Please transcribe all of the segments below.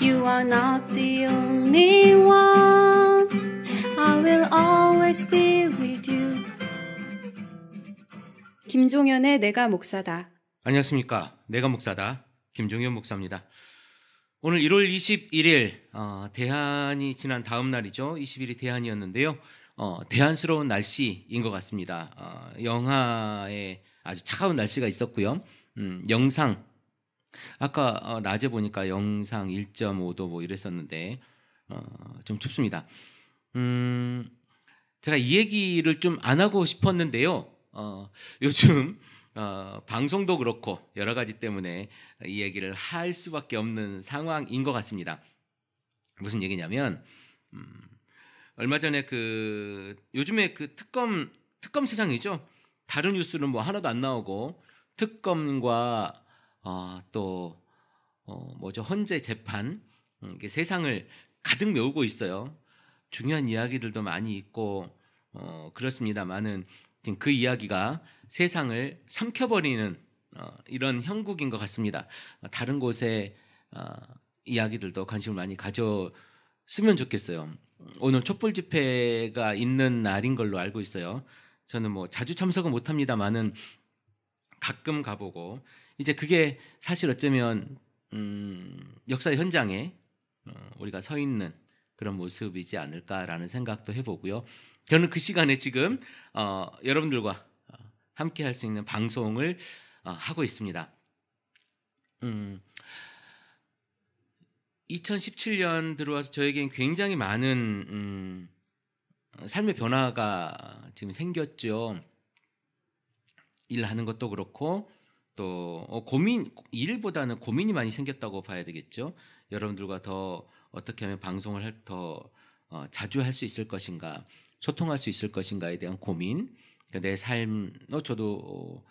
You are not the only one. I will always be with you. 김종현의 내가 목사다. 안녕하십니까. 내가 목사다. 김종현 목사입니다. 오늘 1월 21일 대한이 지난 다음 날이죠. 20일이 대한이었는데요. 대한스러운 날씨인 것 같습니다. 영하에 아주 차가운 날씨가 있었고요. 영상 아까 낮에 보니까 영상 1.5도 뭐 이랬었는데 좀 춥습니다. 제가 이 얘기를 좀 안 하고 싶었는데요. 요즘 방송도 그렇고 여러 가지 때문에 이 얘기를 할 수밖에 없는 상황인 것 같습니다. 무슨 얘기냐면 얼마 전에 요즘에 특검 세상이죠. 다른 뉴스는 뭐 하나도 안 나오고 특검과 또 헌재 재판 이게 세상을 가득 메우고 있어요. 중요한 이야기들도 많이 있고 그렇습니다만은 지금 그 이야기가 세상을 삼켜버리는 이런 형국인 것 같습니다. 다른 곳의 이야기들도 관심을 많이 가졌으면 좋겠어요. 오늘 촛불 집회가 있는 날인 걸로 알고 있어요. 저는 뭐 자주 참석은 못합니다만은 가끔 가보고 이제 그게 사실 어쩌면 역사의 현장에 우리가 서 있는 그런 모습이지 않을까라는 생각도 해보고요. 저는 그 시간에 지금 여러분들과 함께 할 수 있는 방송을 하고 있습니다. 2017년 들어와서 저에겐 굉장히 많은 삶의 변화가 지금 생겼죠. 일하는 것도 그렇고 또 일보다는 고민이 많이 생겼다고 봐야 되겠죠. 여러분들과 더 어떻게 하면 방송을 더 자주 할 수 있을 것인가, 소통할 수 있을 것인가에 대한 고민. 내 삶, 저도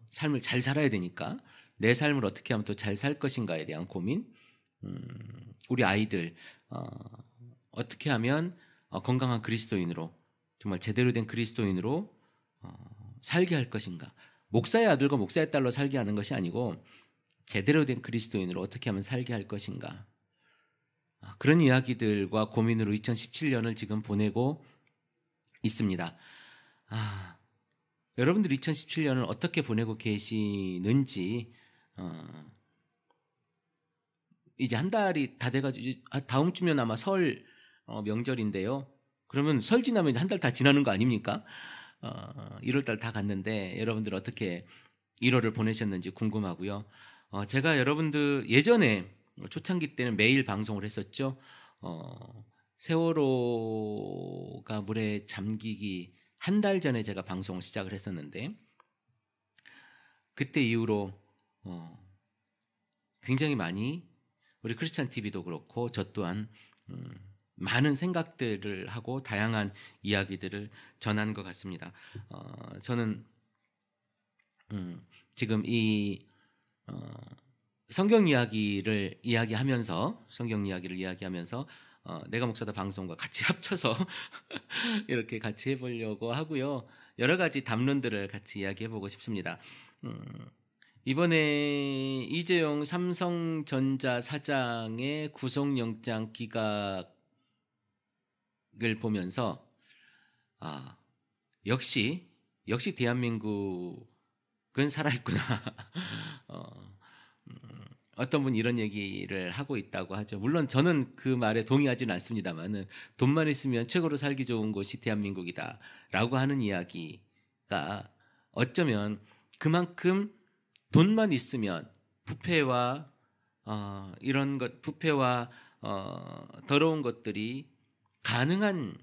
삶을 잘 살아야 되니까 내 삶을 어떻게 하면 또 잘 살 것인가에 대한 고민. 우리 아이들 어떻게 하면 건강한 그리스도인으로 정말 제대로 된 그리스도인으로 살게 할 것인가. 목사의 아들과 목사의 딸로 살게 하는 것이 아니고 제대로 된 그리스도인으로 어떻게 하면 살게 할 것인가. 그런 이야기들과 고민으로 2017년을 지금 보내고 있습니다. 여러분들 2017년을 어떻게 보내고 계시는지 이제 한 달이 다 돼가지고 다음 주면 아마 설 명절인데요. 그러면 설 지나면 한 달 다 지나는 거 아닙니까? 1월달 다 갔는데 여러분들 어떻게 1월을 보내셨는지 궁금하고요. 제가 여러분들 예전에 초창기 때는 매일 방송을 했었죠. 세월호가 물에 잠기기 한 달 전에 제가 방송을 시작을 했었는데 그때 이후로 굉장히 많이 우리 크리스찬 TV도 그렇고 저 또한 많은 생각들을 하고 다양한 이야기들을 전한 것 같습니다. 저는 지금 이 성경 이야기를 이야기하면서 내가 목사다 방송과 같이 합쳐서 이렇게 같이 해보려고 하고요. 여러 가지 담론들을 같이 이야기해보고 싶습니다. 이번에 이재용 삼성전자 사장의 구속영장 기각을 보면서 역시 대한민국은 살아있구나. 어떤 분이 이런 얘기를 하고 있다고 하죠. 물론 저는 그 말에 동의하지는 않습니다만은 돈만 있으면 최고로 살기 좋은 곳이 대한민국이다 라고 하는 이야기가 어쩌면 그만큼 돈만 있으면 부패와 더러운 것들이 가능한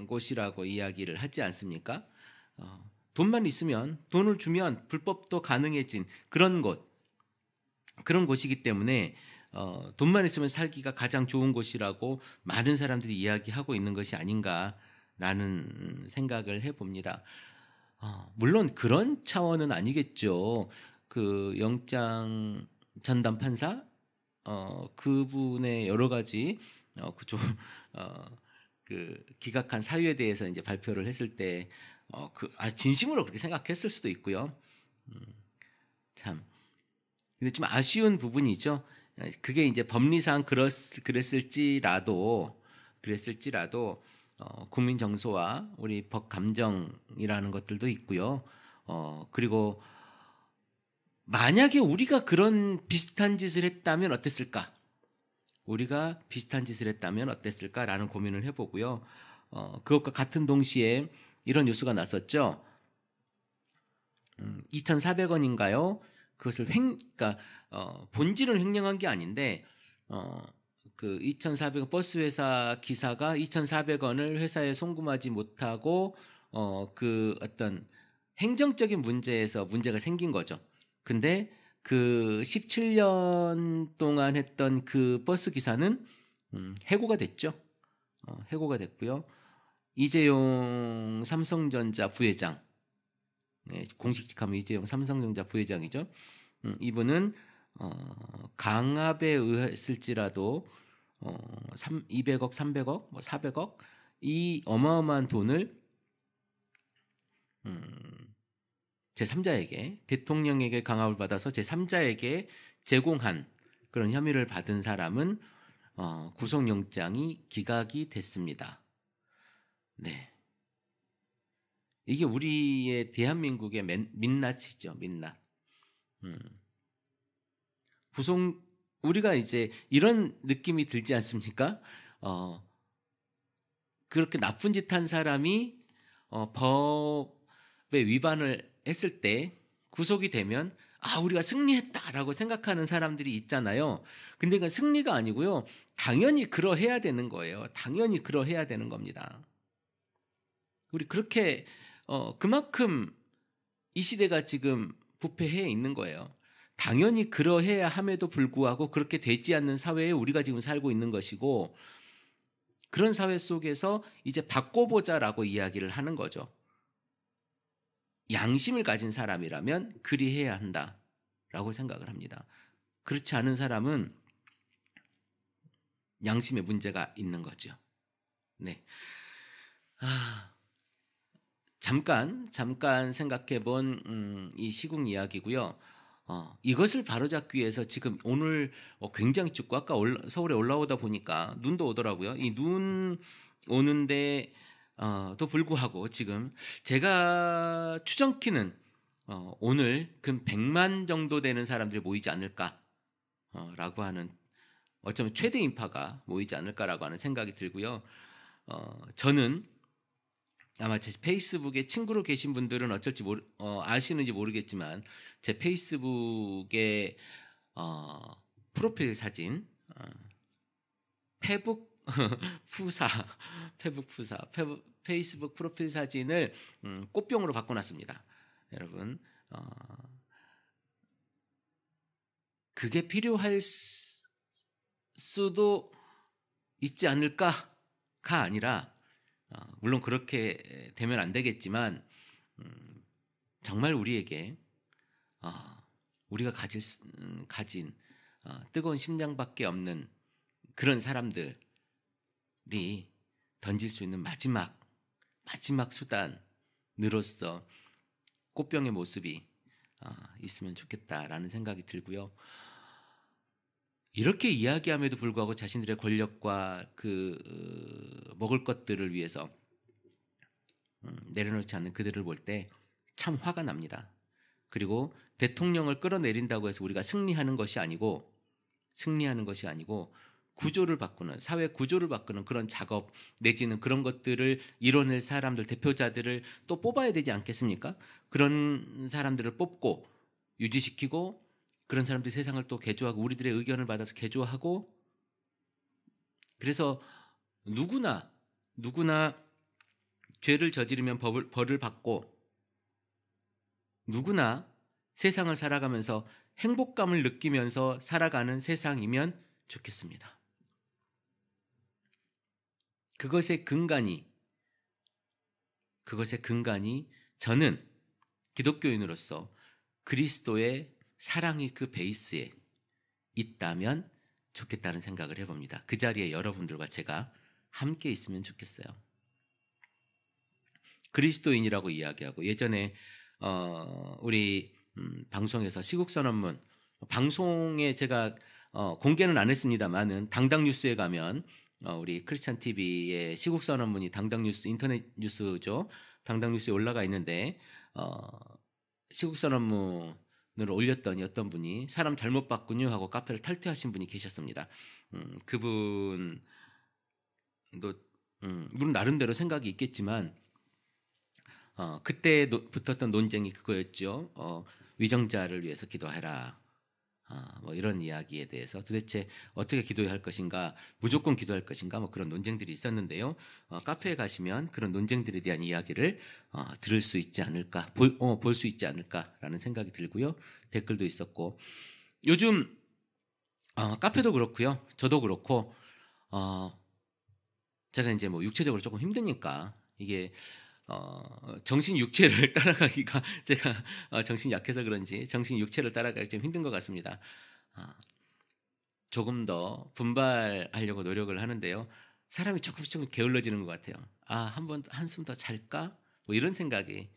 곳이라고 이야기를 하지 않습니까? 돈만 있으면 돈을 주면 불법도 가능해진 그런 곳이기 때문에 돈만 있으면 살기가 가장 좋은 곳이라고 많은 사람들이 이야기하고 있는 것이 아닌가라는 생각을 해봅니다. 물론 그런 차원은 아니겠죠. 그 영장 전담 판사 그분의 여러 가지 그 기각한 사유에 대해서 이제 발표를 했을 때 진심으로 그렇게 생각했을 수도 있고요. 참 근데 좀 아쉬운 부분이죠. 그게 이제 법리상 그랬을지라도 국민 정서와 우리 법 감정이라는 것들도 있고요. 그리고 만약에 우리가 그런 비슷한 짓을 했다면 어땠을까? 우리가 비슷한 짓을 했다면 어땠을까라는 고민을 해보고요. 그것과 같은 동시에 이런 뉴스가 났었죠. 2,400원인가요? 그것을 그러니까 본질은 횡령한 게 아닌데 그 2,400원 버스 회사 기사가 2,400원을 회사에 송금하지 못하고 그 어떤 행정적인 문제가 생긴 거죠. 근데 그 17년 동안 했던 그 버스 기사는 해고가 됐죠. 해고가 됐고요. 이재용 삼성전자 부회장, 공식 직하면 이재용 삼성전자 부회장이죠. 이분은 강압에 의했을지라도 200억, 300억, 뭐 400억 이 어마어마한 돈을 제3자에게 대통령에게 강압을 받아서 제3자에게 제공한 그런 혐의를 받은 사람은 구속영장이 기각이 됐습니다. 네, 이게 우리의 대한민국의 민낯이죠, 민낯. 우리가 이제 이런 느낌이 들지 않습니까? 그렇게 나쁜 짓 한 사람이 법에 위반을 했을 때 구속이 되면 우리가 승리했다라고 생각하는 사람들이 있잖아요. 근데 그건 승리가 아니고요. 당연히 그러해야 되는 거예요. 당연히 그러해야 되는 겁니다. 우리 그렇게 그만큼 이 시대가 지금 부패해 있는 거예요. 당연히 그러해야 함에도 불구하고 그렇게 되지 않는 사회에 우리가 지금 살고 있는 것이고, 그런 사회 속에서 이제 바꿔보자라고 이야기를 하는 거죠. 양심을 가진 사람이라면 그리해야 한다라고 생각을 합니다. 그렇지 않은 사람은 양심에 문제가 있는 거죠. 네. 잠깐 생각해 본 이 시국 이야기고요. 이것을 바로잡기 위해서 지금 오늘 굉장히 춥고 아까 서울에 올라오다 보니까 눈도 오더라고요. 이 눈 오는데 또 불구하고 지금 제가 추정키는 오늘 근 100만 정도 되는 사람들이 모이지 않을까라고 하는, 어쩌면 최대 인파가 모이지 않을까라고 하는 생각이 들고요. 저는 아마 제 페이스북에 친구로 계신 분들은 어쩔지 아시는지 모르겠지만, 제 페이스북에 프로필 사진 페이스북 프로필 사진을 꽃병으로 바꿔놨습니다. 여러분, 그게 필요할 수도 있지 않을까가 아니라, 물론 그렇게 되면 안 되겠지만 정말 우리에게 우리가 가진 뜨거운 심장밖에 없는 그런 사람들이 던질 수 있는 마지막 수단으로서 꽃병의 모습이 있으면 좋겠다라는 생각이 들고요. 이렇게 이야기함에도 불구하고 자신들의 권력과 먹을 것들을 위해서 내려놓지 않는 그들을 볼 때 참 화가 납니다. 그리고 대통령을 끌어내린다고 해서 우리가 승리하는 것이 아니고 구조를 바꾸는, 사회 구조를 바꾸는 그런 작업 내지는 그런 것들을 이뤄낼 사람들, 대표자들을 또 뽑아야 되지 않겠습니까? 그런 사람들을 뽑고 유지시키고, 그런 사람들이 세상을 또 개조하고 우리들의 의견을 받아서 개조하고, 그래서 누구나 죄를 저지르면 벌을 받고, 누구나 세상을 살아가면서 행복감을 느끼면서 살아가는 세상이면 좋겠습니다. 그것의 근간이 저는 기독교인으로서 그리스도의 사랑이 그 베이스에 있다면 좋겠다는 생각을 해봅니다. 그 자리에 여러분들과 제가 함께 있으면 좋겠어요. 그리스도인이라고 이야기하고, 예전에 우리 방송에서 시국선언문 방송에 제가 공개는 안 했습니다만은 당당 뉴스에 가면 우리 크리스찬 TV의 시국 선언문이 당당 뉴스 인터넷 뉴스죠. 당당 뉴스에 올라가 있는데 시국 선언문을 올렸더니 어떤 분이 사람 잘못 봤군요 하고 카페를 탈퇴하신 분이 계셨습니다. 그분도 물론 나름대로 생각이 있겠지만 그때 붙었던 논쟁이 그거였죠. 위정자를 위해서 기도해라. 뭐 이런 이야기에 대해서 도대체 어떻게 기도해야 할 것인가, 무조건 기도할 것인가, 뭐 그런 논쟁들이 있었는데요. 카페에 가시면 그런 논쟁들에 대한 이야기를 들을 수 있지 않을까, 볼 수 있지 않을까라는 생각이 들고요. 댓글도 있었고, 요즘 카페도 그렇고요, 저도 그렇고, 제가 이제 뭐 육체적으로 조금 힘드니까 이게 정신 육체를 따라가기가 제가 정신이 약해서 그런지 정신 육체를 따라가기 좀 힘든 것 같습니다. 조금 더 분발하려고 노력을 하는데요. 사람이 조금 게을러지는 것 같아요. 한번 한숨 더 잘까? 뭐 이런 생각이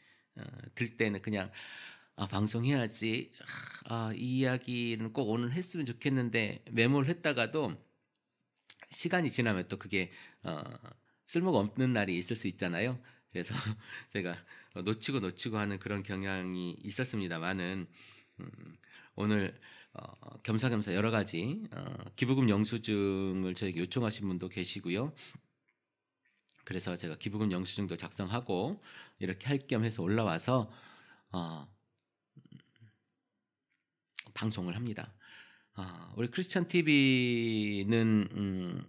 들 때는 그냥 방송해야지. 이 이야기는 꼭 오늘 했으면 좋겠는데 메모를 했다가도 시간이 지나면 또 그게 쓸모가 없는 날이 있을 수 있잖아요. 그래서 제가 놓치고 하는 그런 경향이 있었습니다만은 오늘 겸사겸사 여러 가지 기부금 영수증을 저에게 요청하신 분도 계시고요. 그래서 제가 기부금 영수증도 작성하고 이렇게 할 겸 해서 올라와서 방송을 합니다. 우리 크리스찬 TV는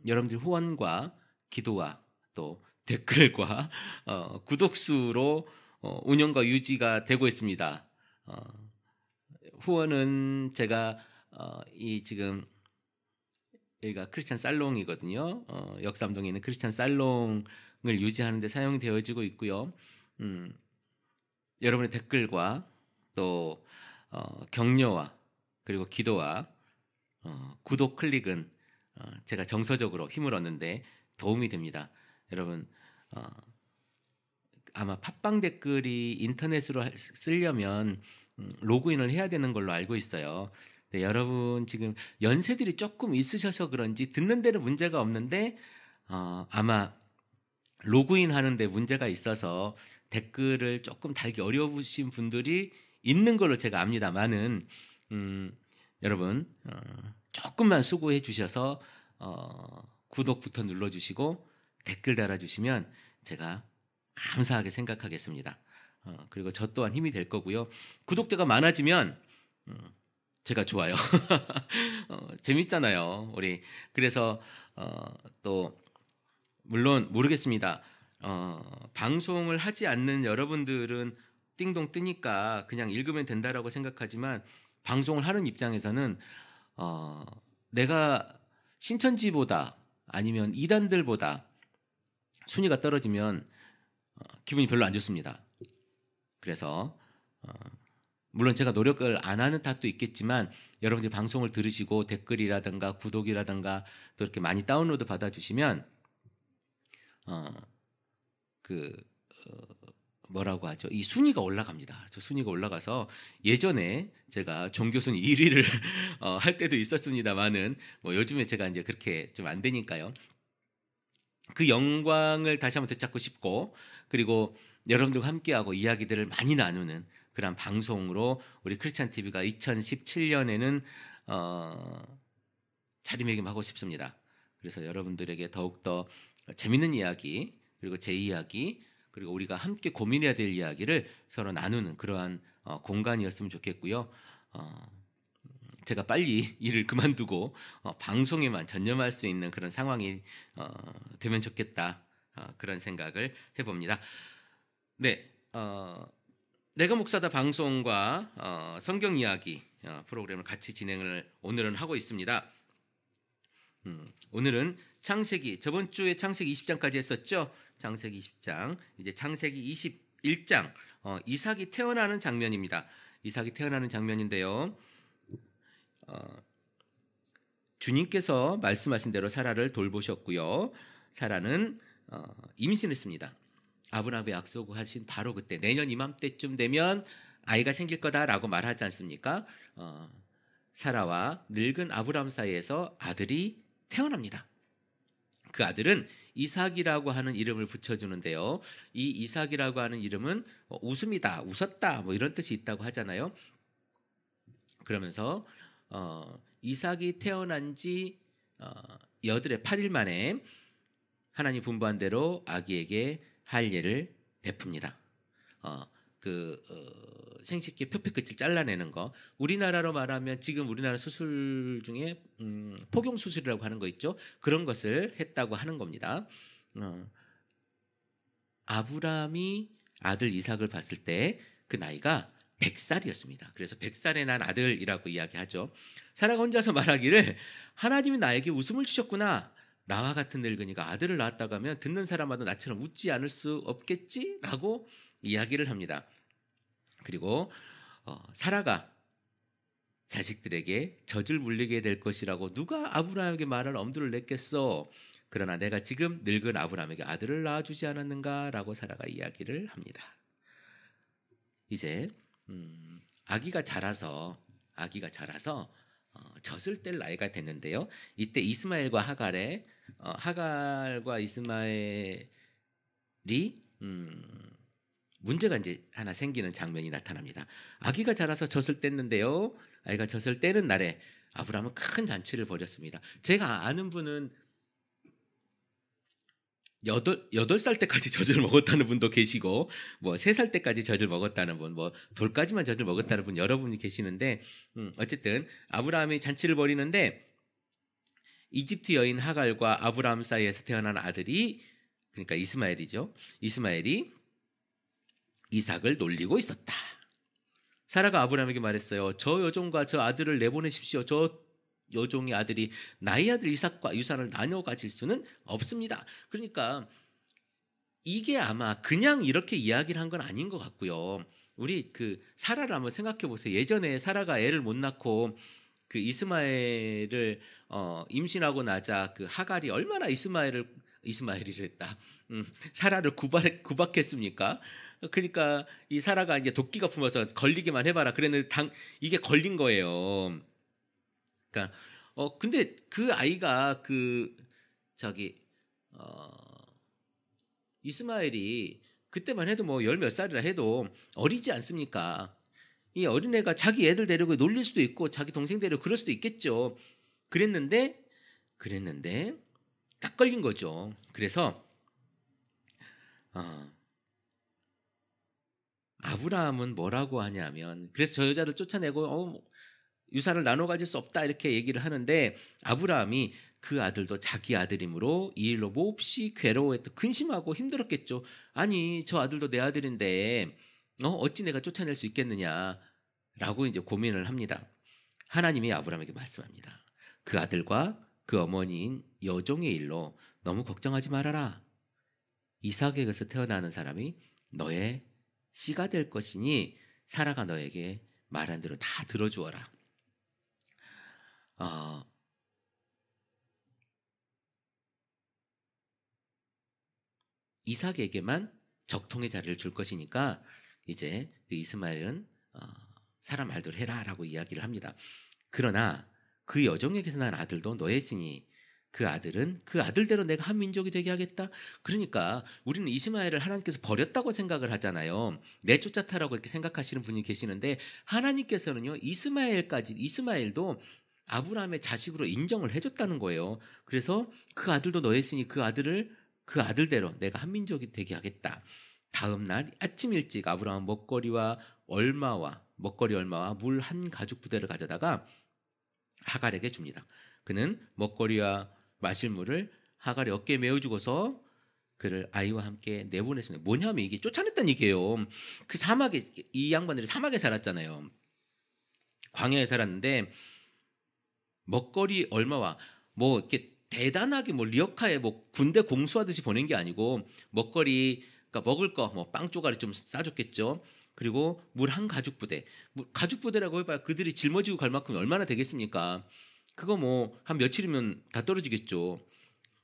여러분들 후원과 기도와 또 댓글과 구독수로 운영과 유지가 되고 있습니다. 후원은 제가 이 지금 여기가 크리스찬 살롱이거든요. 역삼동에 있는 크리스찬 살롱을 유지하는 데 사용이 되어지고 있고요. 여러분의 댓글과 또 격려와 그리고 기도와 구독 클릭은 제가 정서적으로 힘을 얻는데 도움이 됩니다. 여러분 아마 팟빵 댓글이 인터넷으로 쓰려면 로그인을 해야 되는 걸로 알고 있어요. 네, 여러분 지금 연세들이 조금 있으셔서 그런지 듣는 데는 문제가 없는데 아마 로그인 하는데 문제가 있어서 댓글을 조금 달기 어려우신 분들이 있는 걸로 제가 압니다만은 여러분 조금만 수고해 주셔서 구독부터 눌러주시고 댓글 달아주시면 제가 감사하게 생각하겠습니다. 그리고 저 또한 힘이 될 거고요. 구독자가 많아지면 제가 좋아요. 재밌잖아요, 우리. 그래서 또 물론 모르겠습니다. 방송을 하지 않는 여러분들은 띵동 뜨니까 그냥 읽으면 된다라고 생각하지만 방송을 하는 입장에서는 내가 신천지보다 아니면 이단들보다 순위가 떨어지면 기분이 별로 안 좋습니다. 그래서 물론 제가 노력을 안 하는 탓도 있겠지만 여러분들이 방송을 들으시고 댓글이라든가 구독이라든가 또 이렇게 많이 다운로드 받아주시면 뭐라고 하죠? 이 순위가 올라갑니다. 저 순위가 올라가서 예전에 제가 종교순위 1위를 할 때도 있었습니다만은 뭐 요즘에 제가 이제 그렇게 좀 안 되니까요. 그 영광을 다시 한번 되찾고 싶고 그리고 여러분들과 함께하고 이야기들을 많이 나누는 그런 방송으로 우리 크리스찬 TV가 2017년에는 자리매김하고 싶습니다. 그래서 여러분들에게 더욱더 재밌는 이야기 그리고 제 이야기 그리고 우리가 함께 고민해야 될 이야기를 서로 나누는 그러한 공간이었으면 좋겠고요. 제가 빨리 일을 그만두고 방송에만 전념할 수 있는 그런 상황이 되면 좋겠다. 그런 생각을 해봅니다. 네, 내가 목사다 방송과 성경 이야기 프로그램을 같이 진행을 오늘은 하고 있습니다. 오늘은 창세기 저번 주에 창세기 20장까지 했었죠. 창세기 20장 이제 창세기 21장 이삭이 태어나는 장면입니다. 이삭이 태어나는 장면인데요. 주님께서 말씀하신 대로 사라를 돌보셨고요. 사라는 임신했습니다. 아브라함의 약속하신 바로 그때 내년 이맘때쯤 되면 아이가 생길 거다라고 말하지 않습니까? 사라와 늙은 아브라함 사이에서 아들이 태어납니다. 그 아들은 이삭이라고 하는 이름을 붙여주는데요. 이 이삭이라고 하는 이름은 웃음이다, 웃었다 뭐 이런 뜻이 있다고 하잖아요. 그러면서 이삭이 태어난 지 여들의 8일 만에 하나님 분부한 대로 아기에게 할례를 베풉니다. 생식기 표피 끝을 잘라내는 거. 우리나라로 말하면 지금 우리나라 수술 중에 포경 수술이라고 하는 거 있죠. 그런 것을 했다고 하는 겁니다. 아브라함이 아들 이삭을 봤을 때 그 나이가 100살이었습니다. 그래서 100살에 난 아들이라고 이야기하죠. 사라가 혼자서 말하기를 하나님이 나에게 웃음을 주셨구나. 나와 같은 늙은이가 아들을 낳았다고 하면 듣는 사람마다 나처럼 웃지 않을 수 없겠지라고 이야기를 합니다. 그리고 사라가 자식들에게 젖을 물리게 될 것이라고 누가 아브라함에게 말할 엄두를 냈겠어. 그러나 내가 지금 늙은 아브라함에게 아들을 낳아주지 않았는가라고 사라가 이야기를 합니다. 이제 아기가 자라서 젖을 뗄 나이가 됐는데요. 이때 이스마엘과 하갈과 이스마엘이 문제가 이제 하나 생기는 장면이 나타납니다. 아기가 자라서 젖을 뗐는데요. 아이가 젖을 떼는 날에 아브라함은 큰 잔치를 벌였습니다. 제가 아는 분은 8살 때까지 젖을 먹었다는 분도 계시고, 3살 때까지 젖을 먹었다는 분, 돌까지만 젖을 먹었다는 분 여러 분이 계시는데, 어쨌든 아브라함이 잔치를 벌이는데 이집트 여인 하갈과 아브라함 사이에서 태어난 아들이, 그러니까 이스마엘이죠. 이스마엘이 이삭을 놀리고 있었다. 사라가 아브라함에게 말했어요. 저 여종과 저 아들을 내보내십시오. 저 여종의 아들이 나의 아들 이삭과 유산을 나눠 가질 수는 없습니다. 그러니까 이게 아마 그냥 이렇게 이야기를 한 건 아닌 것 같고요. 우리 사라를 한번 생각해 보세요. 예전에 사라가 애를 못 낳고 이스마엘을 임신하고 나자 하갈이 얼마나 사라를 구박했습니까? 그러니까 이 사라가 이제 도끼가 품어서 걸리기만 해봐라. 그랬는데 이게 걸린 거예요. 그러니까 근데 그 아이가 이스마엘이 그때만 해도 열 몇 살이라 해도 어리지 않습니까? 이 어린애가 자기 애들 데리고 놀릴 수도 있고 자기 동생 데리고 그럴 수도 있겠죠. 그랬는데 딱 걸린 거죠. 그래서 아브라함은 뭐라고 하냐면, 그래서 저 여자를 쫓아내고 유산을 나눠 가질 수 없다 이렇게 얘기를 하는데, 아브라함이 그 아들도 자기 아들이므로 이 일로 몹시 괴로워했고 근심하고 힘들었겠죠. 아니 저 아들도 내 아들인데 어찌 내가 쫓아낼 수 있겠느냐라고 이제 고민을 합니다. 하나님이 아브라함에게 말씀합니다. 그 아들과 그 어머니인 여종의 일로 너무 걱정하지 말아라. 이삭에게서 태어나는 사람이 너의 씨가 될 것이니 사라가 너에게 말한 대로 다 들어주어라. 이삭에게만 적통의 자리를 줄 것이니까 이제 이스마엘은 사라 말대로 해라라고 이야기를 합니다. 그러나 그 여종에게서 난 아들도 너의 씨니 그 아들은 그 아들대로 내가 한 민족이 되게 하겠다. 그러니까 우리는 이스마엘을 하나님께서 버렸다고 생각을 하잖아요. 내쫓았다라고 이렇게 생각하시는 분이 계시는데, 하나님께서는요 이스마엘도 아브라함의 자식으로 인정을 해줬다는 거예요. 그래서 그 아들도 너의 씨니 그 아들대로 내가 한 민족이 되게 하겠다. 다음 날 아침 일찍 아브라함 먹거리 얼마와 물 한 가죽 부대를 가져다가 하갈에게 줍니다. 그는 먹거리와 마실 물을 하갈의 어깨에 메어주고서 그를 아이와 함께 내보냈습니다. 뭐냐면 이게 쫓아냈다는 얘기예요. 이 양반들이 사막에 살았잖아요. 광야에 살았는데 먹거리 얼마와 이렇게 대단하게 리어카에 군대 공수하듯이 보낸 게 아니고 먹거리, 그러니까 먹을 거 빵 쪼가리 좀 싸줬겠죠. 그리고 물 한 가죽 부대라고 해봐야 그들이 짊어지고 갈 만큼 얼마나 되겠습니까? 그거 한 며칠이면 다 떨어지겠죠.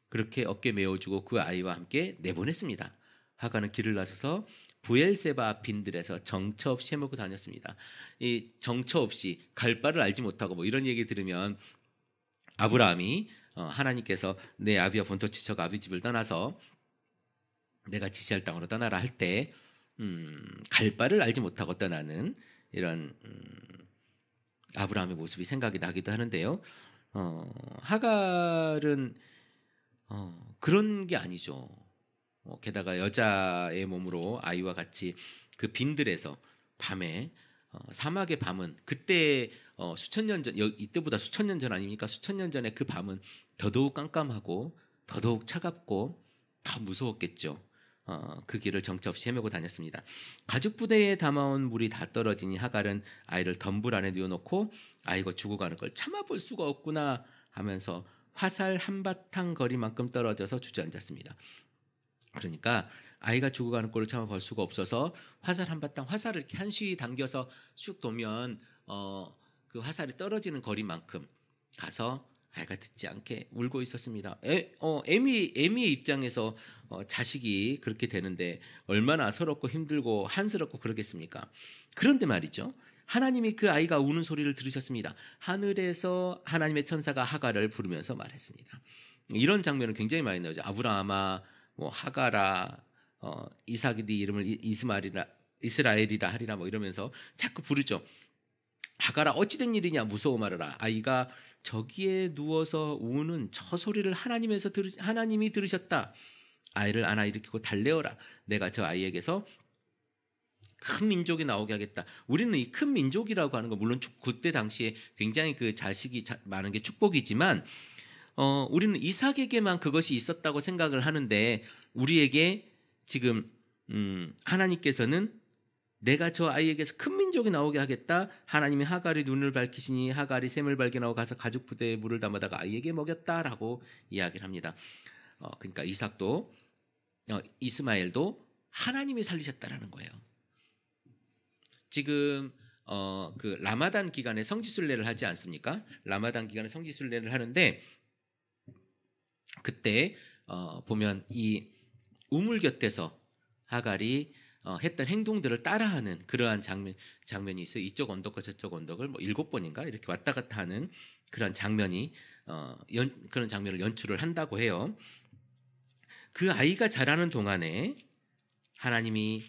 그렇게 어깨 메어주고 그 아이와 함께 내보냈습니다. 하갈은 길을 나서서 브엘세바 빈들에서 정처 없이 헤매고 다녔습니다. 이 정처 없이 갈 바를 알지 못하고 뭐 이런 얘기 들으면 아브라함이 하나님께서 내 아비와 본토 지척 아비 집을 떠나서 내가 지시할 땅으로 떠나라 할 때 갈 바를 알지 못하고 떠나는 이런 아브라함의 모습이 생각이 나기도 하는데요. 하갈은 그런 게 아니죠. 게다가 여자의 몸으로 아이와 같이 그 빈들에서 밤에 사막의 밤은 그때 수천 년 전, 이때보다 수천 년 전 아닙니까? 수천 년 전에 그 밤은 더더욱 깜깜하고 더더욱 차갑고 더 무서웠겠죠. 그 길을 정처 없이 헤매고 다녔습니다. 가죽 부대에 담아온 물이 다 떨어지니 하갈은 아이를 덤불 안에 뉘어놓고 아이가 죽어가는 걸 참아볼 수가 없구나 하면서 화살 한바탕 거리만큼 떨어져서 주저앉았습니다. 그러니까 아이가 죽어가는 꼴을 참아볼 수가 없어서 화살을 이렇게 한쉬 당겨서 슉 도면 그 화살이 떨어지는 거리만큼 가서 아이가 듣지 않게 울고 있었습니다. 애미의 입장에서 자식이 그렇게 되는데 얼마나 서럽고 힘들고 한스럽고 그러겠습니까? 그런데 말이죠. 하나님이 그 아이가 우는 소리를 들으셨습니다. 하늘에서 하나님의 천사가 하갈을 부르면서 말했습니다. 이런 장면은 굉장히 많이 나오죠. 아브라함아, 뭐 하갈아, 이삭이 네 이름을 이스라엘이라 하리라 뭐 이러면서 자꾸 부르죠. 하갈아 어찌된 일이냐 무서워 말아라. 아이가 저기에 누워서 우는 저 소리를 하나님이 들으셨다. 아이를 안아 일으키고 달래어라. 내가 저 아이에게서 큰 민족이 나오게 하겠다. 우리는 이 큰 민족이라고 하는 거 물론 그때 당시에 굉장히 그 자식이 많은 게 축복이지만 우리는 이삭에게만 그것이 있었다고 생각을 하는데 우리에게 지금 하나님께서는 내가 저 아이에게서 큰 민족이 나오게 하겠다. 하나님이 하갈이 눈을 밝히시니 하갈이 샘을 발견하고 가서 가죽 부대에 물을 담아다가 아이에게 먹였다라고 이야기를 합니다. 그러니까 이삭도 이스마엘도 하나님이 살리셨다라는 거예요. 지금 그 라마단 기간에 성지순례를 하지 않습니까? 라마단 기간에 성지순례를 하는데 그때 보면 이 우물 곁에서 하갈이 했던 행동들을 따라하는 그러한 장면이 있어요. 이쪽 언덕과 저쪽 언덕을 뭐 7번인가 이렇게 왔다 갔다 하는 그런 장면이 그런 장면을 연출을 한다고 해요. 그 아이가 자라는 동안에 하나님이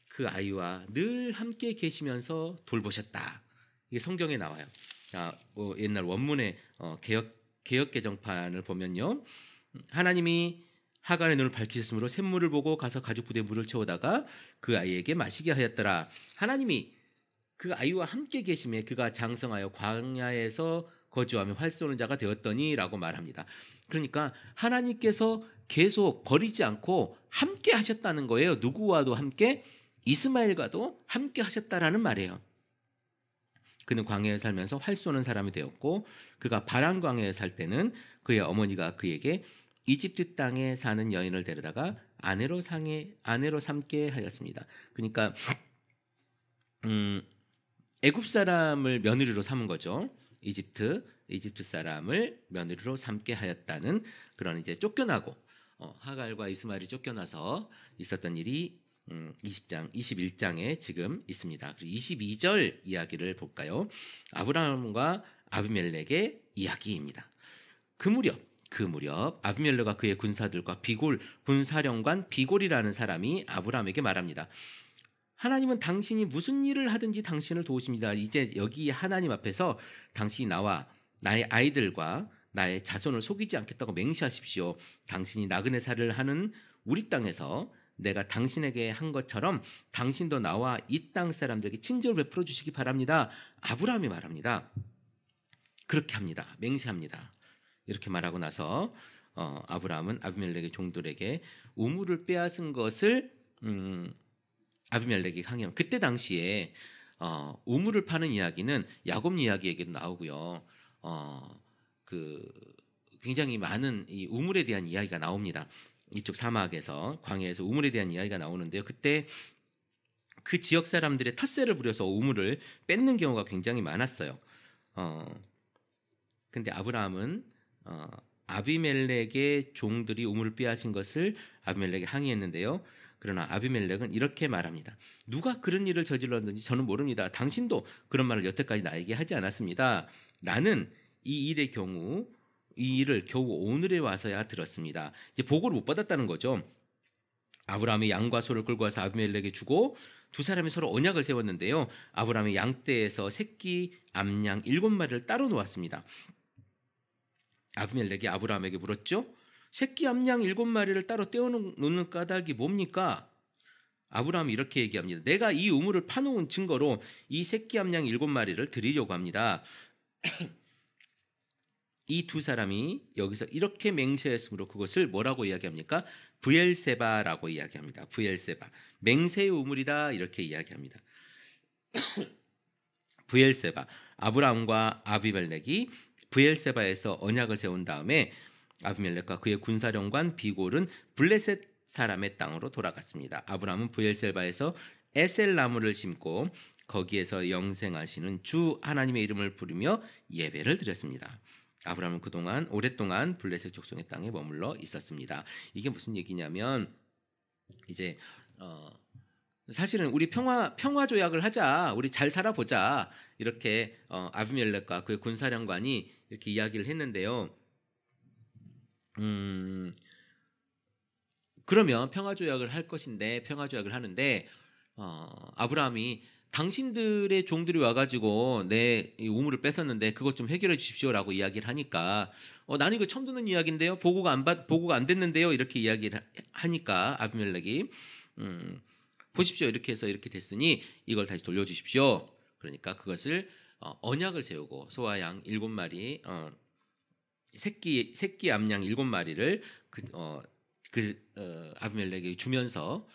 그 아이와 늘 함께 계시면서 돌보셨다. 이게 성경에 나와요. 옛날 원문의 개역 개정판을 보면요, 하나님이 하갈의 눈을 밝히셨으므로 샘물을 보고 가서 가죽 부대에 물을 채우다가 그 아이에게 마시게 하였더라. 하나님이 그 아이와 함께 계심에 그가 장성하여 광야에서 거주하며 활 쏘는 자가 되었더니라고 말합니다. 그러니까 하나님께서 계속 버리지 않고 함께 하셨다는 거예요. 누구와도 함께, 이스마엘과도 함께 하셨다라는 말이에요. 그는 광야에 살면서 활 쏘는 사람이 되었고 그가 바란 광야에 살 때는 그의 어머니가 그에게 이집트 땅에 사는 여인을 데려다가 아내로 삼게 하였습니다. 그러니까 애굽 사람을 며느리로 삼은 거죠. 이집트 사람을 며느리로 삼게 하였다는 그런 이제 쫓겨나고 하갈과 이스마엘이 쫓겨나서 있었던 일이 21장에 지금 있습니다. 그리고 22절 이야기를 볼까요? 아브라함과 아비멜렉의 이야기입니다. 그 무렵 아비멜렉과 그의 군사들과 군사령관 비골이라는 사람이 아브라함에게 말합니다. 하나님은 당신이 무슨 일을 하든지 당신을 도우십니다. 이제 여기 하나님 앞에서 당신이 나와 나의 아이들과 나의 자손을 속이지 않겠다고 맹세하십시오. 당신이 나그네 살을 하는 우리 땅에서 내가 당신에게 한 것처럼 당신도 나와 이 땅 사람들에게 친절을 베풀어 주시기 바랍니다. 아브라함이 말합니다. 그렇게 합니다. 맹세합니다. 이렇게 말하고 나서 아브라함은 아비멜렉의 종들에게 우물을 빼앗은 것을 아비멜렉이 항의합니다. 그때 당시에 우물을 파는 이야기는 야곱 이야기에게도 나오고요. 굉장히 많은 이 우물에 대한 이야기가 나옵니다. 이쪽 사막에서 광야에서 우물에 대한 이야기가 나오는데요. 그때 그 지역 사람들의 텃세를 부려서 우물을 뺏는 경우가 굉장히 많았어요. 근데 아브라함은 아비멜렉의 종들이 우물을 빼앗은 것을 아비멜렉에 항의했는데요. 그러나 아비멜렉은 이렇게 말합니다. 누가 그런 일을 저질렀는지 저는 모릅니다. 당신도 그런 말을 여태까지 나에게 하지 않았습니다. 나는 이 일의 경우 이 일을 겨우 오늘에 와서야 들었습니다. 이제 보고를 못 받았다는 거죠. 아브라함이 양과 소를 끌고 와서 아비멜렉에게 주고 두 사람이 서로 언약을 세웠는데요. 아브라함이 양떼에서 새끼 암양 7마리를 따로 놓았습니다. 아비멜렉이 아브라함에게 물었죠. 새끼 암양 7마리를 따로 떼어놓는 까닭이 뭡니까? 아브라함이 이렇게 얘기합니다. 내가 이 우물을 파놓은 증거로 이 새끼 암양 7마리를 드리려고 합니다. 이 두 사람이 여기서 이렇게 맹세했으므로 그것을 뭐라고 이야기합니까? 브엘세바라고 이야기합니다. 브엘세바. 맹세의 우물이다 이렇게 이야기합니다. 브엘세바. 아브라함과 아비멜렉이 브엘세바에서 언약을 세운 다음에 아비멜렉과 그의 군사령관 비골은 블레셋 사람의 땅으로 돌아갔습니다. 아브라함은 브엘세바에서 에셀나무를 심고 거기에서 영생하시는 주 하나님의 이름을 부르며 예배를 드렸습니다. 아브라함은 그동안 오랫동안 블레셋 족속의 땅에 머물러 있었습니다. 이게 무슨 얘기냐면 이제 사실은 우리 평화 조약을 하자, 우리 잘 살아보자 이렇게 아비멜렉과 그의 군사령관이 이렇게 이야기를 했는데요. 그러면 평화 조약을 할 것인데 평화 조약을 하는데 아브라함이 당신들의 종들이 와가지고 내 우물을 뺏었는데 그것 좀 해결해 주십시오라고 이야기를 하니까 나는 이거 처음 듣는 이야기인데요. 보고가 안 됐는데요. 이렇게 이야기를 하니까 아비멜렉이 보십시오. 이렇게 해서 이렇게 됐으니 이걸 다시 돌려주십시오. 그러니까 그것을 언약을 세우고 소와 양 7마리 새끼 암양 7마리를 아비멜렉에게 주면서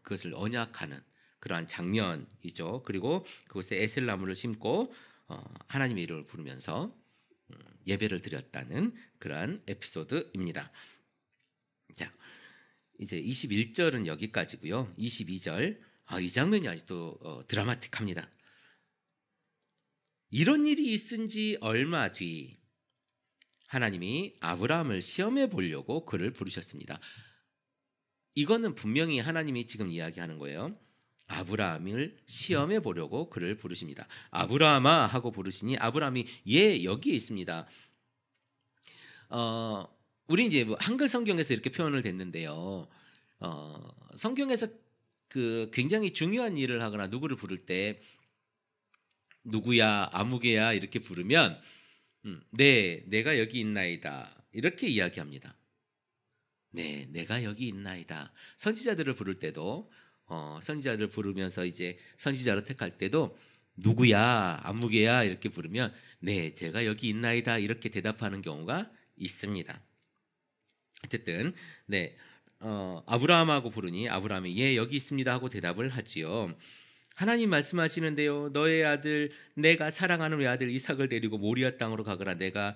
그것을 언약하는 그러한 장면이죠. 그리고 그곳에 에셀나무를 심고 하나님의 이름을 부르면서 예배를 드렸다는 그러한 에피소드입니다. 자, 이제 21절은 여기까지고요. 22절 이 장면이 아직도 드라마틱합니다. 이런 일이 있은 지 얼마 뒤 하나님이 아브라함을 시험해 보려고 그를 부르셨습니다. 이거는 분명히 하나님이 지금 이야기하는 거예요. 아브라함을 시험해 보려고 그를 부르십니다. 아브라함아 하고 부르시니 아브라함이 예 여기에 있습니다. 우리 이제 한글 성경에서 이렇게 표현을 됐는데요. 성경에서 그 굉장히 중요한 일을 하거나 누구를 부를 때 누구야 아무개야 이렇게 부르면 네 내가 여기 있나이다 이렇게 이야기합니다. 네 내가 여기 있나이다. 선지자들을 부를 때도 선지자를 부르면서 이제 선지자로 택할 때도 누구야 아무개야 이렇게 부르면 네 제가 여기 있나이다 이렇게 대답하는 경우가 있습니다. 어쨌든 네 아브라함하고 부르니 아브라함이 예 여기 있습니다 하고 대답을 하지요. 하나님 말씀하시는데요. 너의 아들 내가 사랑하는 우리 아들 이삭을 데리고 모리아 땅으로 가거라. 내가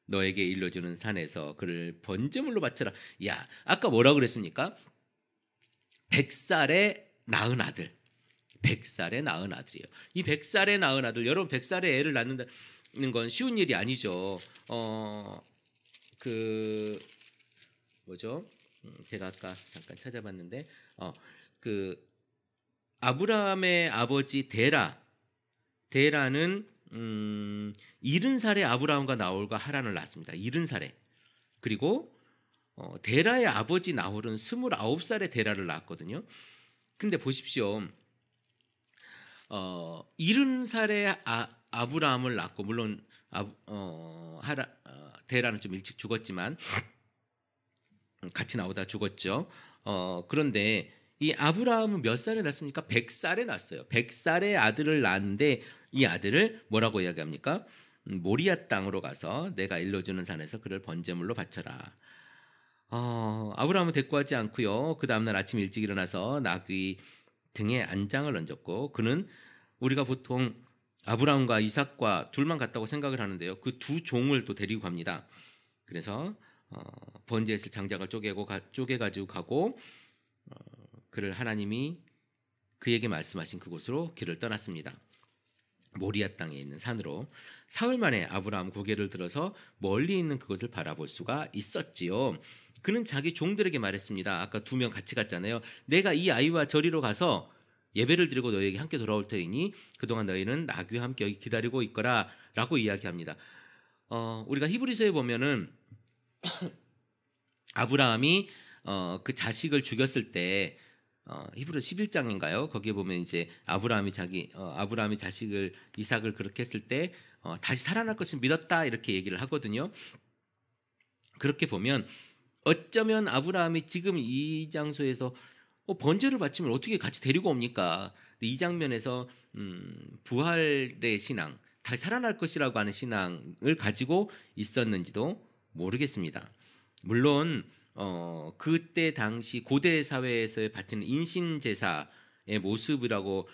너에게 일러주는 산에서 그를 번제물로 바쳐라. 야 아까 뭐라고 그랬습니까? 100살에 낳은 아들. 100살에 낳은 아들이에요. 이 100살에 낳은 아들, 여러분 100살에 애를 낳는 건 쉬운 일이 아니죠. 뭐죠? 제가 아까 잠깐 찾아봤는데 아브라함의 아버지 데라는 70살에 아브라함과 나홀과 하란을 낳았습니다. 70살에. 그리고 데라의 아버지 나홀은 29살에 데라를 낳았거든요. 근데 보십시오. 70살에 아브라함을 낳고 물론 데라는 좀 일찍 죽었지만 같이 나오다 죽었죠. 그런데 이 아브라함은 몇 살에 낳습니까? 100살에 낳았어요. 100살에 아들을 낳았는데 이 아들을 뭐라고 이야기합니까? 모리아 땅으로 가서 내가 일러주는 산에서 그를 번제물로 바쳐라. 아브라함은 대꾸하지 않고요. 그 다음날 아침 일찍 일어나서 나귀 등에 안장을 얹었고 그는 우리가 보통 아브라함과 이삭과 둘만 갔다고 생각을 하는데요. 그 두 종을 또 데리고 갑니다. 그래서 번제했을 장작을 쪼개가지고 가고 그를 하나님이 그에게 말씀하신 그곳으로 길을 떠났습니다. 모리아 땅에 있는 산으로 사흘 만에 아브라함 고개를 들어서 멀리 있는 그것을 바라볼 수가 있었지요. 그는 자기 종들에게 말했습니다. 아까 2명 같이 갔잖아요. 내가 이 아이와 저리로 가서 예배를 드리고 너희에게 함께 돌아올 터이니 그동안 너희는 나귀와 함께 여기 기다리고 있거라 라고 이야기합니다. 우리가 히브리서에 보면은 아브라함이 그 자식을 죽였을 때 히브리 11장인가요? 거기에 보면 이제 아브라함이 자식을 이삭을 그렇게 했을 때 다시 살아날 것을 믿었다 이렇게 얘기를 하거든요. 그렇게 보면 어쩌면 아브라함이 지금 이 장소에서 번제를 바치면 어떻게 같이 데리고 옵니까? 이 장면에서 부활의 신앙, 다시 살아날 것이라고 하는 신앙을 가지고 있었는지도 모르겠습니다. 물론 그때 당시 고대 사회에서 바치는 인신 제사의 모습이라고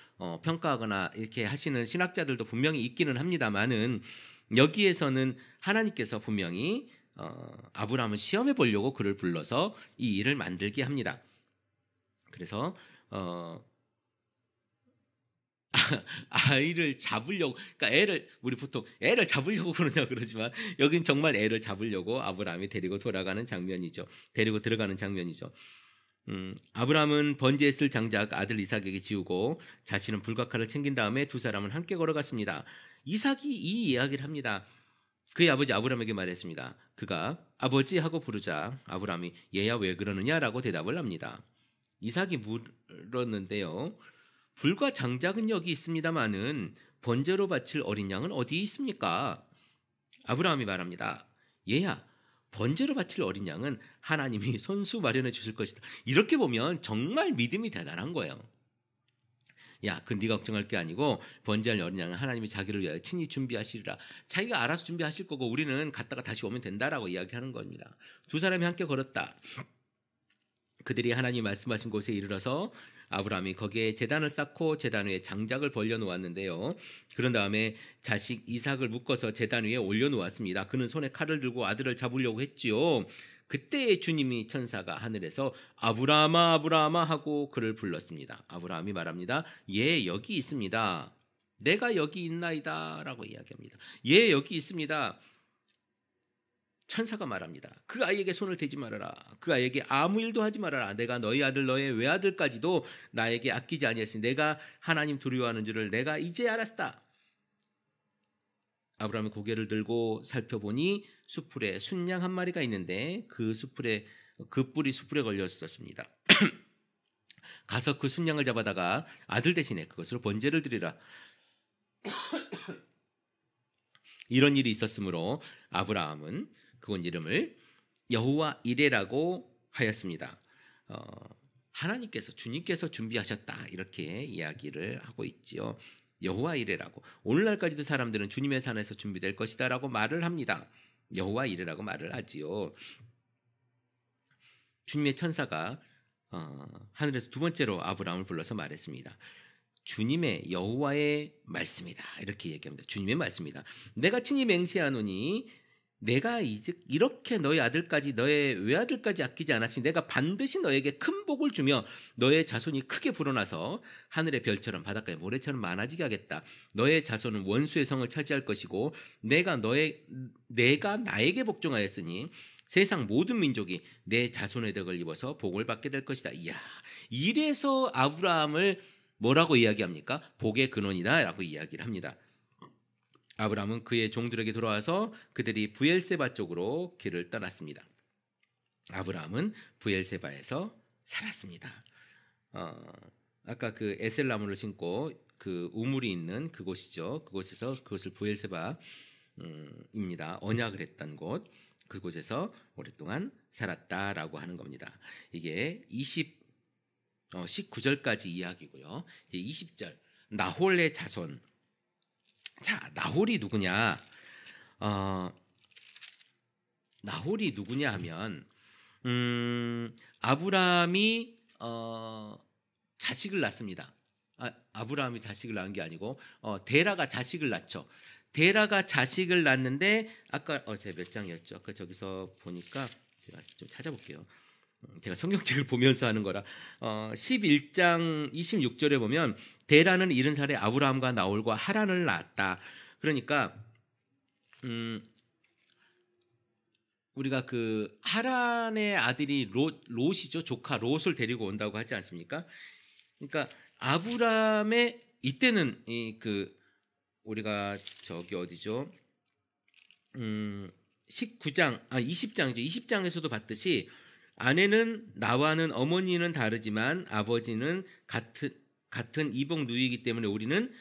평가하거나 이렇게 하시는 신학자들도 분명히 있기는 합니다만은 여기에서는 하나님께서 분명히 아브라함을 시험해 보려고 그를 불러서 이 일을 만들게 합니다. 그래서 아이를 잡으려고, 그러니까 우리 보통 애를 잡으려고 그러냐 그러지만 여긴 정말 애를 잡으려고 아브라함이 데리고 돌아가는 장면이죠. 데리고 들어가는 장면이죠. 아브라함은 번제에 쓸 장작 아들 이삭에게 지우고 자신은 불각화를 챙긴 다음에 두 사람은 함께 걸어갔습니다. 이삭이 이 이야기를 합니다. 그의 아버지 아브라함에게 말했습니다. 그가 아버지 하고 부르자 아브라함이 얘야 왜 그러느냐라고 대답을 합니다. 이삭이 물었는데요. 불과 장작은 여기 있습니다마는 번제로 바칠 어린 양은 어디에 있습니까? 아브라함이 말합니다. 얘야, 번제로 바칠 어린 양은 하나님이 손수 마련해 주실 것이다. 이렇게 보면 정말 믿음이 대단한 거예요. 야, 그 네가 걱정할 게 아니고 번제할 어린 양은 하나님이 자기를 위하여 친히 준비하시리라. 자기가 알아서 준비하실 거고 우리는 갔다가 다시 오면 된다라고 이야기하는 겁니다. 두 사람이 함께 걸었다. 그들이 하나님 말씀하신 곳에 이르러서 아브라함이 거기에 제단을 쌓고 제단 위에 장작을 벌려 놓았는데요. 그런 다음에 자식 이삭을 묶어서 제단 위에 올려 놓았습니다. 그는 손에 칼을 들고 아들을 잡으려고 했지요. 그때 주님이 천사가 하늘에서 아브라함아 아브라함아 하고 그를 불렀습니다. 아브라함이 말합니다. 예, 여기 있습니다. 내가 여기 있나이다 라고 이야기합니다. 예, 여기 있습니다. 천사가 말합니다. 그 아이에게 손을 대지 말아라. 그 아이에게 아무 일도 하지 말아라. 내가 너희 아들 너의 외아들까지도 나에게 아끼지 아니했으니 내가 하나님 두려워하는 줄을 내가 이제 알았다. 아브라함이 고개를 들고 살펴보니 숫풀에 순양 한 마리가 있는데 그 뿔이 숫풀에 걸려 있었습니다. 가서 그 순양을 잡아다가 아들 대신에 그것으로 번제를 드리라. 이런 일이 있었으므로 아브라함은 그곳 이름을 여호와 이레라고 하였습니다. 하나님께서 주님께서 준비하셨다 이렇게 이야기를 하고 있지요. 여호와 이레라고. 오늘날까지도 사람들은 주님의 산에서 준비될 것이다라고 말을 합니다. 여호와 이레라고 말을 하지요. 주님의 천사가 하늘에서 두 번째로 아브라함을 불러서 말했습니다. 주님의 여호와의 말씀이다 이렇게 얘기합니다. 주님의 말씀이다. 내가 친히 맹세하노니 내가 이렇게 너의 아들까지 너의 외아들까지 아끼지 않았으니 내가 반드시 너에게 큰 복을 주며 너의 자손이 크게 불어나서 하늘의 별처럼 바닷가의 모래처럼 많아지게 하겠다. 너의 자손은 원수의 성을 차지할 것이고 내가 나에게 복종하였으니 세상 모든 민족이 내 자손의 덕을 입어서 복을 받게 될 것이다. 이야, 이래서 아브라함을 뭐라고 이야기합니까? 복의 근원이다 라고 이야기를 합니다. 아브라함은 그의 종들에게 돌아와서 그들이 브엘세바 쪽으로 길을 떠났습니다. 아브라함은 브엘세바에서 살았습니다. 아까 그 에셀나무를 심고 그 우물이 있는 그곳이죠. 그곳에서 그것을 브엘세바입니다. 언약을 했던 곳. 그곳에서 오랫동안 살았다라고 하는 겁니다. 이게 19절까지 이야기고요. 이제 20절 나홀의 자손. 자, 나홀이 누구냐? 나홀이 누구냐 하면 아브라함이 자식을 낳습니다. 아브라함이 자식을 낳은 게 아니고 데라가 자식을 낳죠. 데라가 자식을 낳는데 아까 제가 몇 장이었죠? 아까 저기서 보니까 제가 좀 찾아볼게요. 제가 성경책을 보면서 하는 거라 11장 26절에 보면 데라는 70살에 아브라함과 나홀과 하란을 낳았다. 그러니까 우리가 그 하란의 아들이 롯이죠. 조카 롯을 데리고 온다고 하지 않습니까? 그러니까 아브라함의 이때는 우리가 저기 어디죠? 20장이죠. 20장에서도 봤듯이 아내는 나와는 어머니는 다르지만 아버지는 같은 이복 누이이기 때문에 우리는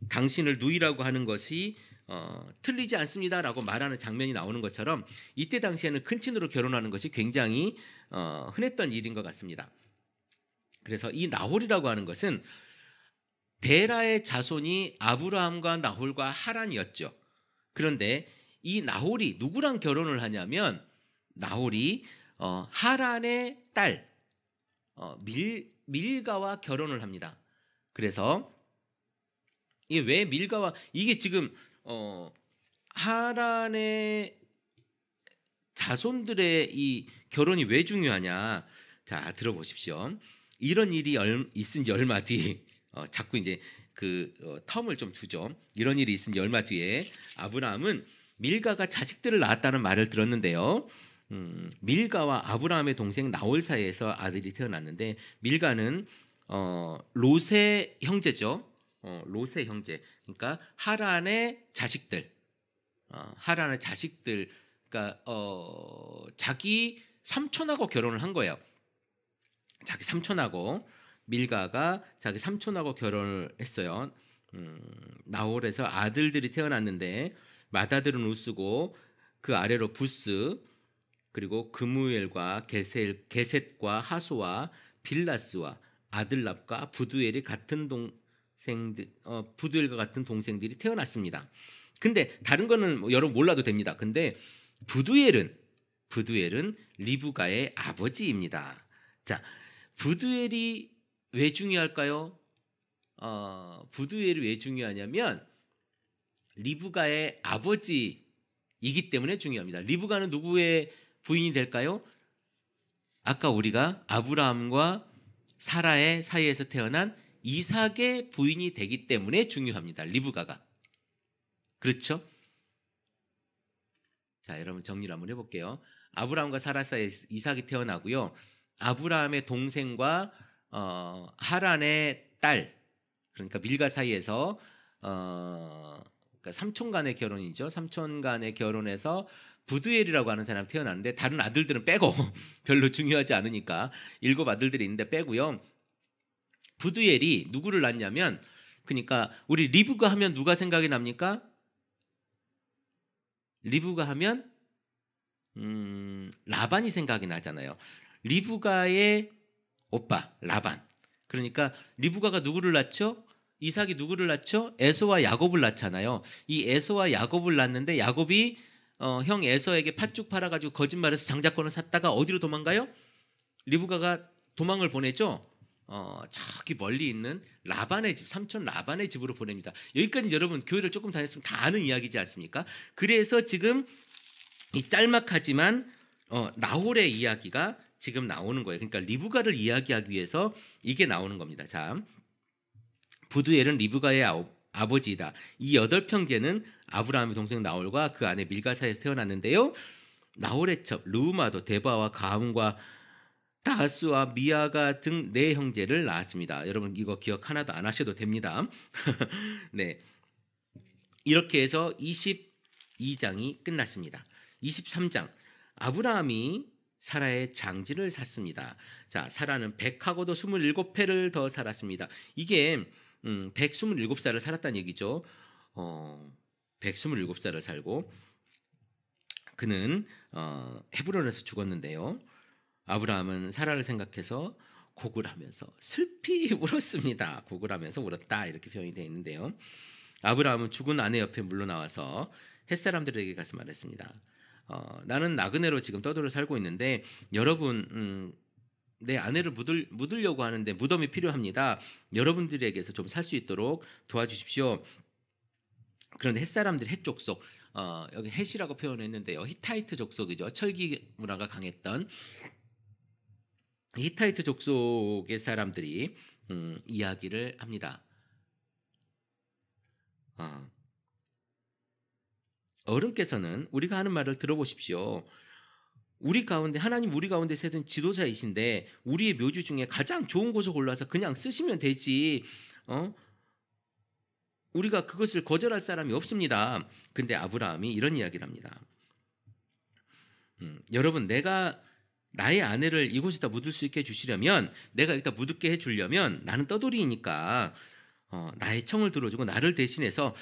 당신을 누이라고 하는 것이 틀리지 않습니다라고 말하는 장면이 나오는 것처럼 이때 당시에는 큰 친으로 결혼하는 것이 굉장히 흔했던 일인 것 같습니다. 그래서 이 나홀이라고 하는 것은 데라의 자손이 아브라함과 나홀과 하란이었죠. 그런데 이 나홀이 누구랑 결혼을 하냐면 나홀이 하란의 딸 밀가와 결혼을 합니다. 그래서 이게 왜 밀가와 이게 지금 하란의 자손들의 이 결혼이 왜 중요하냐? 자, 들어보십시오. 이런 일이 있은 지 얼마 뒤 자꾸 이제 텀을 좀 두죠. 이런 일이 있은 지 얼마 뒤에 아브라함은 밀가가 자식들을 낳았다는 말을 들었는데요. 밀가와 아브라함의 동생 나홀 사이에서 아들이 태어났는데 밀가는 롯의 형제죠. 롯의 형제. 그러니까 하란의 자식들. 그러니까 자기 삼촌하고 결혼을 한 거예요. 자기 삼촌하고 밀가가 자기 삼촌하고 결혼을 했어요. 나홀에서 아들들이 태어났는데 맏아들은 우스고 그 아래로 부스 그리고 그무엘과 게셋과 하소와 빌라스와 아들랍과 부두엘이 부두엘과 같은 동생들이 태어났습니다. 근데 다른 거는 여러분 몰라도 됩니다. 근데 부두엘은 리브가의 아버지입니다. 자, 부두엘이 왜 중요할까요? 부두엘이 왜 중요하냐면 리브가의 아버지이기 때문에 중요합니다. 리브가는 누구의 부인이 될까요? 아까 우리가 아브라함과 사라의 사이에서 태어난 이삭의 부인이 되기 때문에 중요합니다. 리브가가. 그렇죠? 자, 여러분 정리를 한번 해볼게요. 아브라함과 사라 사이에 이삭이 태어나고요. 아브라함의 동생과 하란의 딸, 그러니까 밀가 사이에서 그러니까 삼촌 간의 결혼이죠. 삼촌 간의 결혼에서 부두엘이라고 하는 사람이 태어났는데 다른 아들들은 빼고 별로 중요하지 않으니까 7 아들들이 있는데 빼고요. 부두엘이 누구를 낳냐면 그러니까 우리 리브가 하면 누가 생각이 납니까? 리브가 하면 라반이 생각이 나잖아요. 리브가의 오빠 라반. 그러니까 리브가가 누구를 낳죠? 이삭이 누구를 낳죠? 에서와 야곱을 낳잖아요. 이 에서와 야곱을 낳는데 야곱이 형 에서에게 팥죽 팔아가지고 거짓말해서 장자권을 샀다가 어디로 도망가요? 리브가가 도망을 보내죠. 저기 멀리 있는 라반의 집, 삼촌 라반의 집으로 보냅니다. 여기까지 여러분 교회를 조금 다녔으면 다 아는 이야기지 않습니까? 그래서 지금 이 짤막하지만 나홀의 이야기가 지금 나오는 거예요. 그러니까 리브가를 이야기하기 위해서 이게 나오는 겁니다. 자, 부두엘은 리브가의 아버지이다. 이 8형제는 아브라함의 동생 나홀과 그 아내 밀가 사이에서 태어났는데요. 나홀의 첩 르우마도 데바와 가함과 다하스와 미아가 등 4형제를 낳았습니다. 여러분 이거 기억 하나도 안 하셔도 됩니다. 네, 이렇게 해서 22장이 끝났습니다. 23장 아브라함이 사라의 장지를 샀습니다. 자, 사라는 100하고도 27회를 더 살았습니다. 이게 127살을 살았다는 얘기죠. 127살을 살고 그는 헤브론에서 죽었는데요. 아브라함은 사라를 생각해서 곡을 하면서 슬피 울었습니다. 곡을 하면서 울었다 이렇게 표현이 되어 있는데요. 아브라함은 죽은 아내 옆에 물러나와서 햇사람들에게 가서 말했습니다. 나는 나그네로 지금 떠돌아 살고 있는데 여러분 내 아내를 묻으려고 하는데 무덤이 필요합니다. 여러분들에게서 좀 살 수 있도록 도와주십시오. 그런데 햇사람들 햇족속 여기 햇이라고 표현했는데요. 히타이트 족속이죠. 철기 문화가 강했던 히타이트 족속의 사람들이 이야기를 합니다. 어른께서는 우리가 하는 말을 들어보십시오. 우리 가운데 하나님 우리 가운데 세운 지도자이신데 우리의 묘지 중에 가장 좋은 곳을 골라서 그냥 쓰시면 되지. 우리가 그것을 거절할 사람이 없습니다. 근데 아브라함이 이런 이야기를 합니다. 여러분, 내가 나의 아내를 이곳에다 묻을 수 있게 해주시려면, 내가 여기다 묻게 해주려면 나는 떠돌이니까 나의 청을 들어주고 나를 대신해서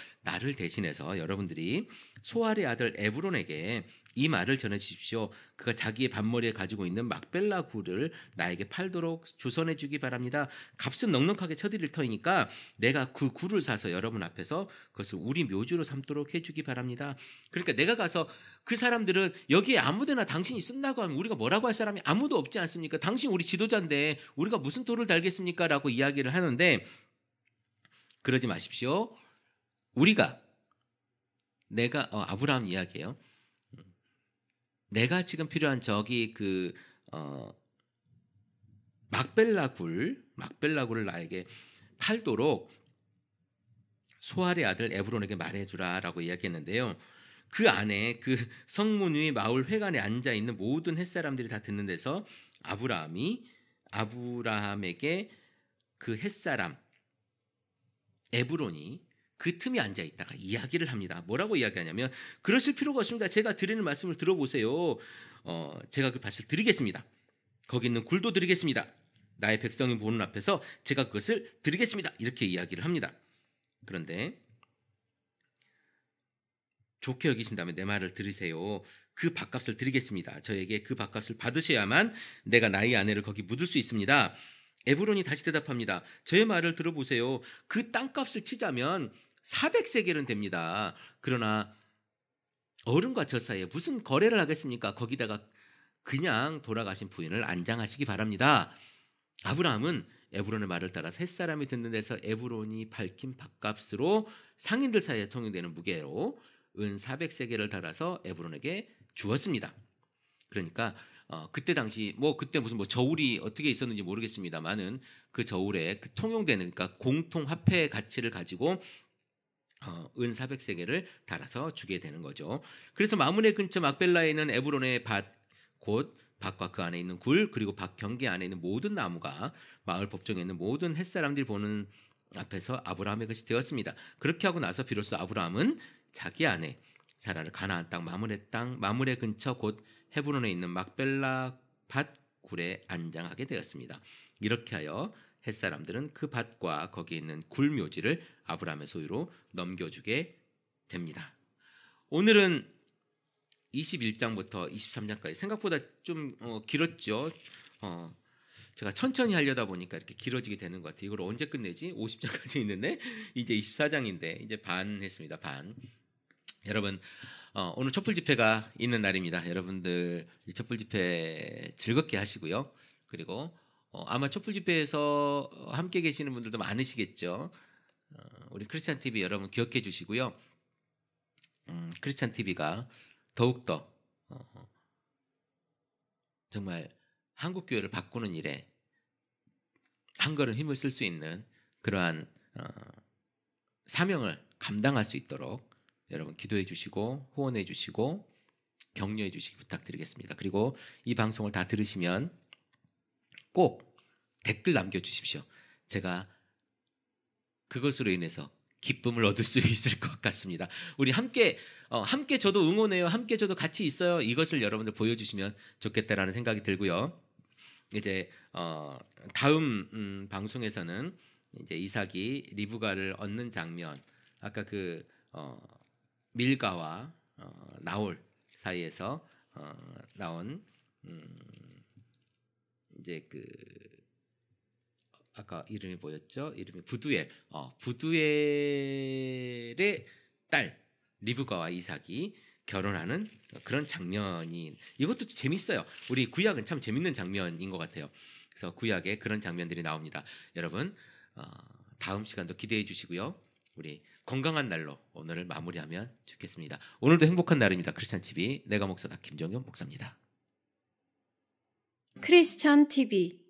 여러분들이 소알의 아들 에브론에게 이 말을 전해 주십시오. 그가 자기의 반머리에 가지고 있는 막벨라 굴을 나에게 팔도록 주선해 주기 바랍니다. 값은 넉넉하게 쳐드릴 터이니까 내가 그 굴을 사서 여러분 앞에서 그것을 우리 묘지로 삼도록 해주기 바랍니다. 그러니까 내가 가서, 그 사람들은 여기에 아무데나 당신이 쓴다고 하면 우리가 뭐라고 할 사람이 아무도 없지 않습니까? 당신 우리 지도자인데 우리가 무슨 토를 달겠습니까? 라고 이야기를 하는데, 그러지 마십시오. 내가 아브라함 이야기예요. 내가 지금 필요한 저기 막벨라 굴을 나에게 팔도록 소알의 아들 에브론에게 말해주라라고 이야기했는데요. 그 안에 그 성문 위 마을 회관에 앉아 있는 모든 햇사람들이 다 듣는 데서 아브라함에게 그 햇사람 에브론이 그 틈에 앉아 있다가 이야기를 합니다. 뭐라고 이야기하냐면, 그러실 필요가 없습니다. 제가 드리는 말씀을 들어보세요. 제가 그 밭을 드리겠습니다. 거기 있는 굴도 드리겠습니다. 나의 백성이 보는 앞에서 제가 그것을 드리겠습니다. 이렇게 이야기를 합니다. 그런데 좋게 여기신다면 내 말을 들으세요. 그 밭값을 드리겠습니다. 저에게 그 밭값을 받으셔야만 내가 나의 아내를 거기 묻을 수 있습니다. 에브론이 다시 대답합니다. 저의 말을 들어보세요. 그 땅값을 치자면 400세겔은 됩니다. 그러나 어른과 저 사이에 무슨 거래를 하겠습니까? 거기다가 그냥 돌아가신 부인을 안장하시기 바랍니다. 아브라함은 에브론의 말을 따라 세 사람이 듣는 데서 에브론이 밝힌 밭값으로 상인들 사이에 통용되는 무게로 은 400세겔을 달아서 에브론에게 주었습니다. 그러니까 그때 당시 그때 무슨 저울이 어떻게 있었는지 모르겠습니다만은 그 저울에 그 통용되는, 그러니까 공통 화폐의 가치를 가지고 은 400세겔을 달아서 주게 되는 거죠. 그래서 마므네 근처 막벨라에 있는 에브론의 밭, 곧 밭과 그 안에 있는 굴, 그리고 밭 경계 안에 있는 모든 나무가 마을 법정에 있는 모든 햇사람들이 보는 앞에서 아브라함의 것이 되었습니다. 그렇게 하고 나서 비로소 아브라함은 자기 아내 사라를 가나안 땅 마므네 근처 곧 헤브론에 있는 막벨라 밭 굴에 안장하게 되었습니다. 이렇게 하여 햇사람들은 그 밭과 거기에 있는 굴묘지를 아브라함의 소유로 넘겨주게 됩니다. 오늘은 21장부터 23장까지 생각보다 좀 길었죠. 제가 천천히 하려다 보니까 이렇게 길어지게 되는 것 같아요. 이걸 언제 끝내지? 50장까지 있는데 이제 24장인데 이제 반 했습니다. 반. 여러분, 오늘 촛불 집회가 있는 날입니다. 여러분들 촛불 집회 즐겁게 하시고요. 그리고 아마 촛불 집회에서 함께 계시는 분들도 많으시겠죠. 우리 크리스찬 TV 여러분 기억해 주시고요. 크리스찬 TV가 더욱더 정말 한국 교회를 바꾸는 일에 한 걸음 힘을 쓸 수 있는 그러한 사명을 감당할 수 있도록 여러분 기도해 주시고 후원해 주시고 격려해 주시기 부탁드리겠습니다. 그리고 이 방송을 다 들으시면 꼭 댓글 남겨주십시오. 제가 그것으로 인해서 기쁨을 얻을 수 있을 것 같습니다. 우리 함께 저도 응원해요. 함께 저도 같이 있어요. 이것을 여러분들 보여주시면 좋겠다라는 생각이 들고요. 이제 다음 방송에서는 이제 이삭이 리브가를 얻는 장면, 아까 그 밀가와 나홀 사이에서 나온 이제 그 아까 이름이 뭐였죠? 이름이 부두엘. 부두엘의 딸 리브가와 이삭이 결혼하는 그런 장면이, 이것도 재밌어요. 우리 구약은 참 재밌는 장면인 것 같아요. 그래서 구약에 그런 장면들이 나옵니다. 여러분 다음 시간도 기대해 주시고요. 우리 건강한 날로 오늘을 마무리하면 좋겠습니다. 오늘도 행복한 날입니다. 크리스찬 TV 내가 목사다 김정현 목사입니다. 크리스찬 TV